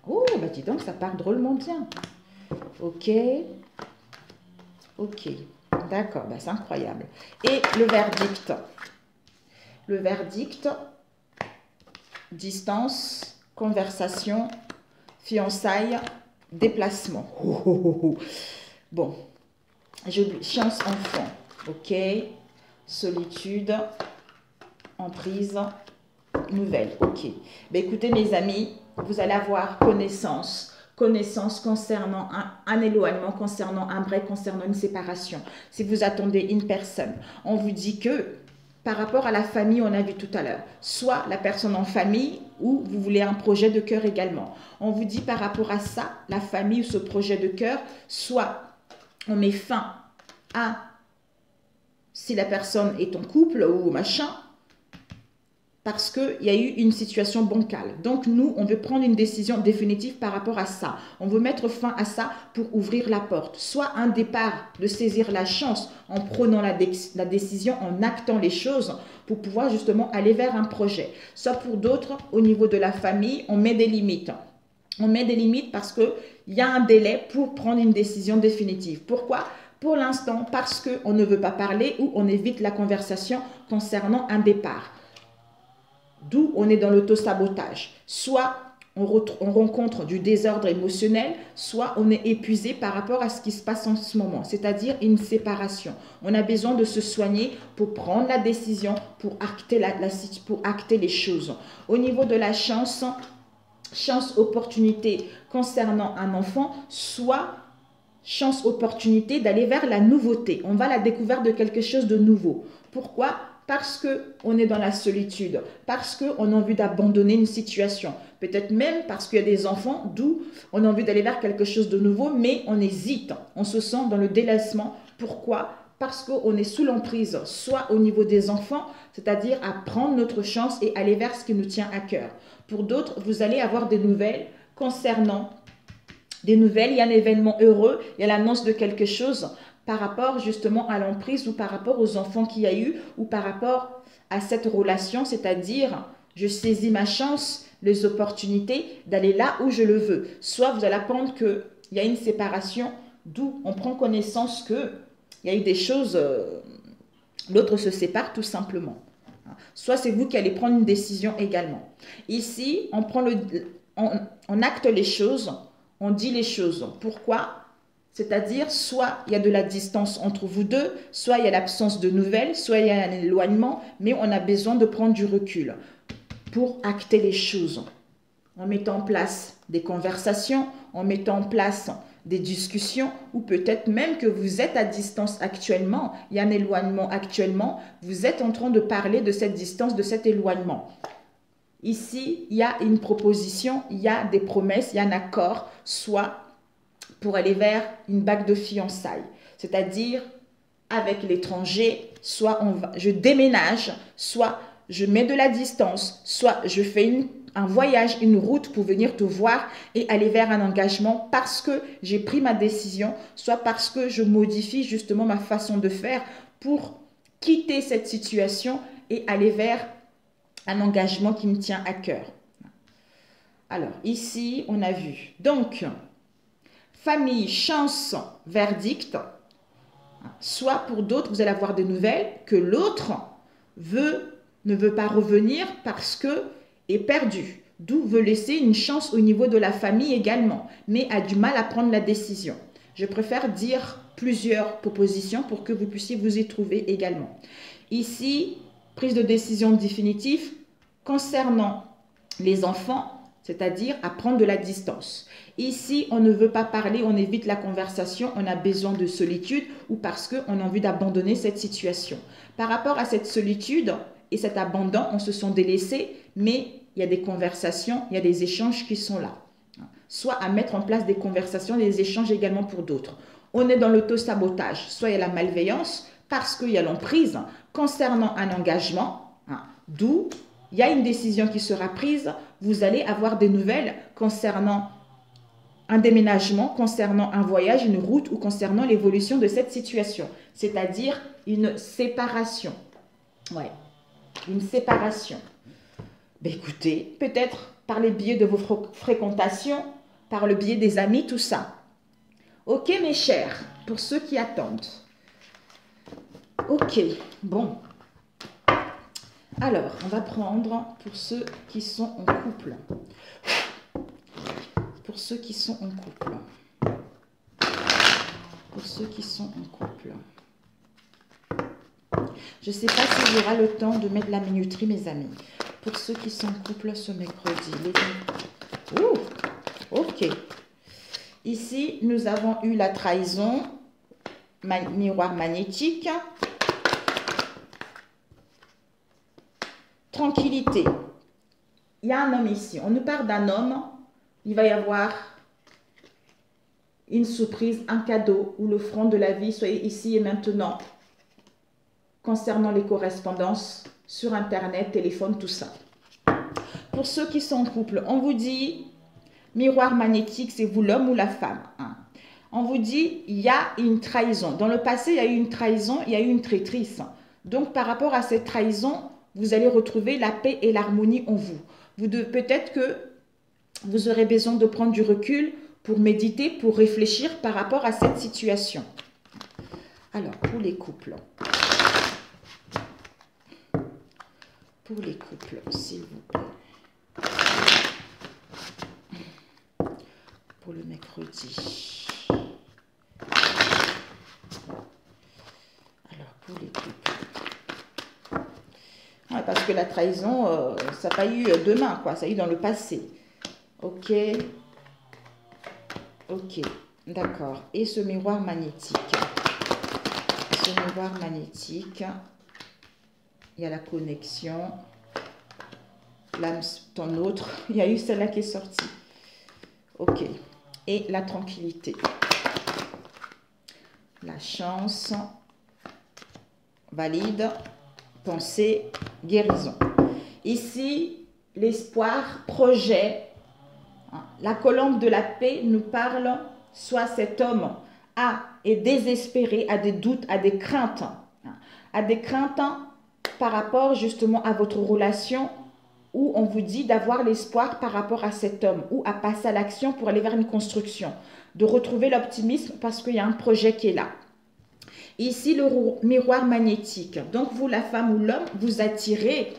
Oh, bah dis donc, ça part drôlement bien. Ok. Ok. D'accord, bah c'est incroyable. Et le verdict. Le verdict, distance, conversation, fiançailles, déplacement. Oh, oh, oh, oh. Bon, chance enfant, ok. Solitude, emprise, nouvelle, ok. Ben, écoutez mes amis, vous allez avoir connaissance concernant un éloignement, concernant un break, concernant une séparation. Si vous attendez une personne, on vous dit que par rapport à la famille, on a vu tout à l'heure, soit la personne en famille ou vous voulez un projet de cœur également. On vous dit par rapport à ça, la famille ou ce projet de cœur, soit on met fin à, si la personne est en couple ou machin, parce qu'il y a eu une situation bancale. Donc nous, on veut prendre une décision définitive par rapport à ça. On veut mettre fin à ça pour ouvrir la porte. Soit un départ de saisir la chance en prenant la décision, en actant les choses pour pouvoir justement aller vers un projet. Soit pour d'autres, au niveau de la famille, on met des limites. On met des limites parce qu'il y a un délai pour prendre une décision définitive. Pourquoi ? Pour l'instant, parce qu'on ne veut pas parler ou on évite la conversation concernant un départ. D'où on est dans l'auto-sabotage. Soit on rencontre du désordre émotionnel, soit on est épuisé par rapport à ce qui se passe en ce moment, c'est-à-dire une séparation. On a besoin de se soigner pour prendre la décision, pour acter les choses. Au niveau de la chance, opportunité concernant un enfant, soit chance, opportunité d'aller vers la nouveauté. On va à la découverte de quelque chose de nouveau. Pourquoi ? Parce qu'on est dans la solitude, parce qu'on a envie d'abandonner une situation. Peut-être même parce qu'il y a des enfants, d'où on a envie d'aller vers quelque chose de nouveau, mais on hésite, on se sent dans le délaissement. Pourquoi ? Parce qu'on est sous l'emprise, soit au niveau des enfants, c'est-à-dire à prendre notre chance et aller vers ce qui nous tient à cœur. Pour d'autres, vous allez avoir des nouvelles concernant il y a un événement heureux, il y a l'annonce de quelque chose par rapport justement à l'emprise ou par rapport aux enfants qu'il y a eu ou par rapport à cette relation, c'est-à-dire je saisis ma chance, les opportunités d'aller là où je le veux. Soit vous allez apprendre qu'il y a une séparation, d'où on prend connaissance qu'il y a eu des choses, l'autre se sépare tout simplement. Soit c'est vous qui allez prendre une décision également. Ici, on acte les choses, on dit les choses. Pourquoi ? C'est-à-dire, soit il y a de la distance entre vous deux, soit il y a l'absence de nouvelles, soit il y a un éloignement, mais on a besoin de prendre du recul pour acter les choses. En mettant en place des conversations, en mettant en place des discussions, ou peut-être même que vous êtes à distance actuellement, il y a un éloignement actuellement, vous êtes en train de parler de cette distance, de cet éloignement. Ici, il y a une proposition, il y a des promesses, il y a un accord, soit pour aller vers une bague de fiançailles, c'est-à-dire avec l'étranger, soit je déménage, soit je mets de la distance, soit je fais un voyage, une route pour venir te voir et aller vers un engagement parce que j'ai pris ma décision, soit parce que je modifie justement ma façon de faire pour quitter cette situation et aller vers un engagement qui me tient à cœur. Alors, ici, on a vu. Donc, famille, chance, verdict. Soit pour d'autres, vous allez avoir des nouvelles que l'autre ne veut pas revenir parce que est perdu. D'où veut laisser une chance au niveau de la famille également, mais a du mal à prendre la décision. Je préfère dire plusieurs propositions pour que vous puissiez vous y trouver également. Ici, prise de décision définitive concernant les enfants, c'est-à-dire à prendre de la distance. Ici, on ne veut pas parler, on évite la conversation, on a besoin de solitude ou parce qu'on a envie d'abandonner cette situation. Par rapport à cette solitude et cet abandon, on se sent délaissé, mais il y a des conversations, il y a des échanges qui sont là. Soit à mettre en place des conversations, des échanges également pour d'autres. On est dans l'auto-sabotage, soit il y a la malveillance parce qu'il y a l'emprise concernant un engagement, d'où il y a une décision qui sera prise, vous allez avoir des nouvelles concernant un déménagement, concernant un voyage, une route ou concernant l'évolution de cette situation. C'est-à-dire une séparation. Ouais, une séparation. Ben écoutez, peut-être par les biais de vos fréquentations, par le biais des amis, tout ça. Ok mes chers, pour ceux qui attendent. Ok, bon. Alors, on va prendre pour ceux qui sont en couple. Pour ceux qui sont en couple. Pour ceux qui sont en couple. Je ne sais pas s'il y aura le temps de mettre la minuterie, mes amis. Pour ceux qui sont en couple ce mercredi. Ok. Ici, nous avons eu la trahison, miroir magnétique. Tranquillité. Il y a un homme ici. On nous parle d'un homme. Il va y avoir une surprise, un cadeau ou l'offrande de la vie, soit ici et maintenant. Concernant les correspondances, sur Internet, téléphone, tout ça. Pour ceux qui sont en couple, on vous dit, miroir magnétique, c'est vous l'homme ou la femme. Hein. On vous dit, il y a une trahison. Dans le passé, il y a eu une trahison, il y a eu une traîtrise. Donc, par rapport à cette trahison, vous allez retrouver la paix et l'harmonie en vous. Peut-être que vous aurez besoin de prendre du recul pour méditer, pour réfléchir par rapport à cette situation. Alors, pour les couples. Pour les couples, s'il vous plaît. Pour le mercredi. Alors, pour les couples. Ouais, parce que la trahison, ça n'a pas eu demain, quoi. Ça a eu dans le passé. Ok. Ok. D'accord. Et ce miroir magnétique. Ce miroir magnétique. Il y a la connexion. L'âme, ton autre. Il y a eu celle-là qui est sortie. Ok. Et la tranquillité. La chance. Valide. Pensée. Guérison. Ici, l'espoir, projet. La colombe de la paix nous parle, soit cet homme est désespéré, a des doutes, a des craintes. A des craintes par rapport justement à votre relation où on vous dit d'avoir l'espoir par rapport à cet homme ou à passer à l'action pour aller vers une construction. De retrouver l'optimisme parce qu'il y a un projet qui est là. Ici, le miroir magnétique. Donc, vous, la femme ou l'homme, vous attirez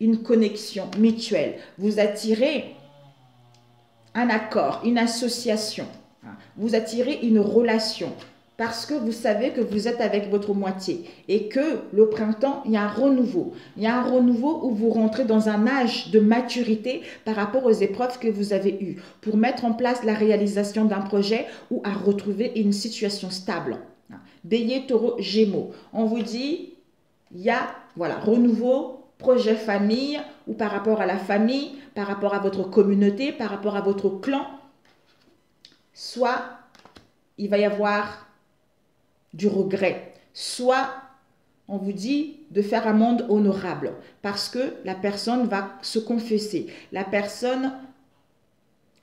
une connexion mutuelle. Vous attirez un accord, une association. Vous attirez une relation parce que vous savez que vous êtes avec votre moitié et que le printemps, il y a un renouveau. Il y a un renouveau où vous rentrez dans un âge de maturité par rapport aux épreuves que vous avez eues pour mettre en place la réalisation d'un projet ou à retrouver une situation stable. Bélier, Taureau, Gémeaux. On vous dit, il y a, voilà, renouveau, projet famille ou par rapport à la famille, par rapport à votre communauté, par rapport à votre clan. Soit il va y avoir du regret, soit on vous dit de faire un monde honorable parce que la personne va se confesser. La personne,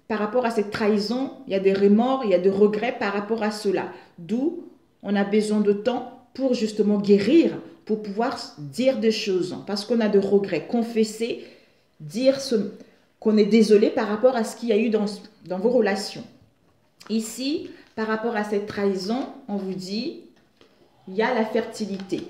par rapport à cette trahison, il y a des remords, il y a des regrets par rapport à cela. D'où on a besoin de temps pour justement guérir, pour pouvoir dire des choses parce qu'on a des regrets, confesser, dire qu'on est désolé par rapport à ce qu'il y a eu dans vos relations. Ici, par rapport à cette trahison, on vous dit, il y a la fertilité.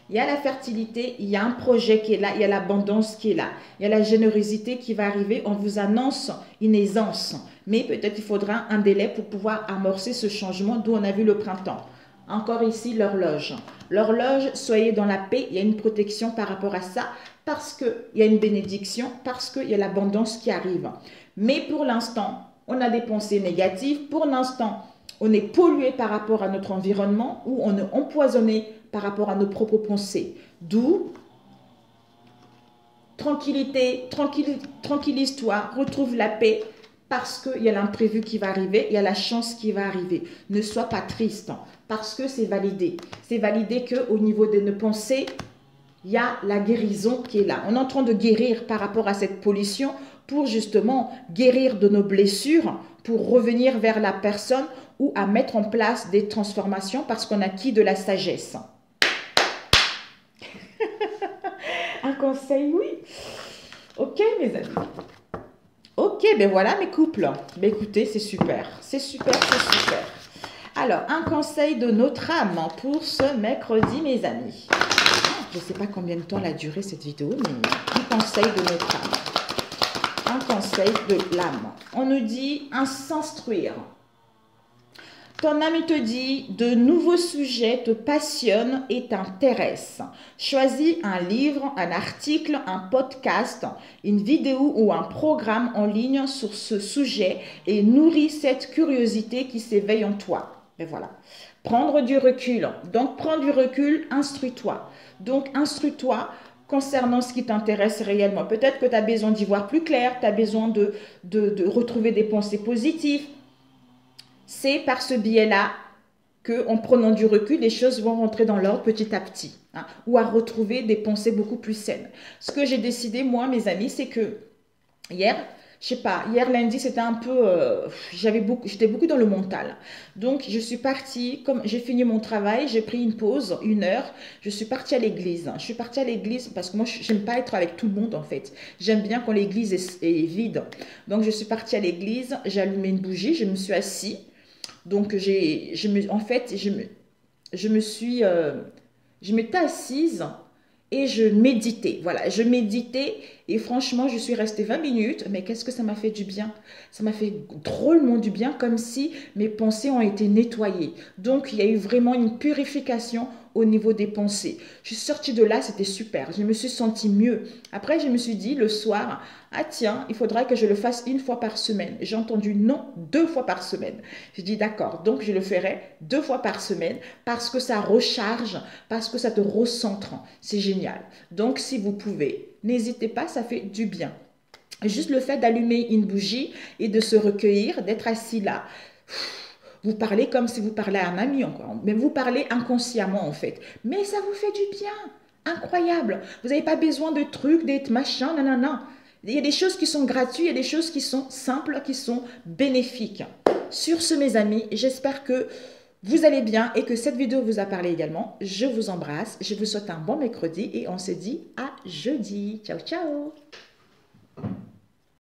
Il y a la fertilité, il y a un projet qui est là, il y a l'abondance qui est là. Il y a la générosité qui va arriver, on vous annonce une aisance. Mais peut-être il faudra un délai pour pouvoir amorcer ce changement d'où on a vu le printemps. Encore ici, l'horloge. L'horloge, soyez dans la paix, il y a une protection par rapport à ça, parce qu'il y a une bénédiction, parce qu'il y a l'abondance qui arrive. Mais pour l'instant, on a des pensées négatives. Pour l'instant, on est pollué par rapport à notre environnement ou on est empoisonné par rapport à nos propres pensées. D'où, tranquillité, tranquillise-toi, retrouve la paix parce qu'il y a l'imprévu qui va arriver, il y a la chance qui va arriver. Ne sois pas triste parce que c'est validé. C'est validé qu'au niveau de nos pensées, il y a la guérison qui est là. On est en train de guérir par rapport à cette pollution pour justement guérir de nos blessures, pour revenir vers la personne ou à mettre en place des transformations parce qu'on a acquis de la sagesse. Un conseil, oui. Ok, mes amis. Ok, ben voilà mes couples. Ben écoutez, c'est super. C'est super, c'est super. Alors, un conseil de notre âme pour ce mercredi, mes amis. Je ne sais pas combien de temps elle a duré cette vidéo, mais un conseil de notre âme. Un conseil de l'âme. On nous dit s'instruire. Ton âme te dit, de nouveaux sujets te passionnent et t'intéressent. Choisis un livre, un article, un podcast, une vidéo ou un programme en ligne sur ce sujet et nourris cette curiosité qui s'éveille en toi. Et voilà. Prendre du recul. Donc, prends du recul, instruis-toi. Donc, instruis-toi concernant ce qui t'intéresse réellement. Peut-être que tu as besoin d'y voir plus clair, tu as besoin de retrouver des pensées positives. C'est par ce biais-là qu'en prenant du recul, les choses vont rentrer dans l'ordre petit à petit. hein, ou à retrouver des pensées beaucoup plus saines. Ce que j'ai décidé, moi, mes amis, c'est que hier, je sais pas, hier lundi, c'était un peu, j'étais beaucoup dans le mental. Donc, je suis partie, comme j'ai fini mon travail, j'ai pris une pause, 1 heure, je suis partie à l'église. Je suis partie à l'église parce que moi, j'aime pas être avec tout le monde, en fait. J'aime bien quand l'église est vide. Donc, je suis partie à l'église, j'ai allumé une bougie, je me suis assise. Donc, en fait, je me suis, je m'étais assise et je méditais. Voilà, je méditais et franchement, je suis restée 20 minutes. Mais qu'est-ce que ça m'a fait du bien? Ça m'a fait drôlement du bien, comme si mes pensées ont été nettoyées. Donc, il y a eu vraiment une purification au niveau des pensées. Je suis sortie de là, c'était super. Je me suis sentie mieux. Après, je me suis dit le soir, ah tiens, il faudra que je le fasse 1 fois par semaine. J'ai entendu non, 2 fois par semaine. J'ai dit d'accord, donc je le ferai 2 fois par semaine parce que ça recharge, parce que ça te recentre. C'est génial. Donc, si vous pouvez, n'hésitez pas, ça fait du bien. Juste le fait d'allumer une bougie et de se recueillir, d'être assis là. Vous parlez comme si vous parlez à un ami encore, mais vous parlez inconsciemment en fait. Mais ça vous fait du bien. Incroyable. Vous n'avez pas besoin de trucs, d'être machin, non, non, non. Il y a des choses qui sont gratuites, il y a des choses qui sont simples, qui sont bénéfiques. Sur ce, mes amis, j'espère que vous allez bien et que cette vidéo vous a parlé également. Je vous embrasse, je vous souhaite un bon mercredi et on se dit à jeudi. Ciao, ciao.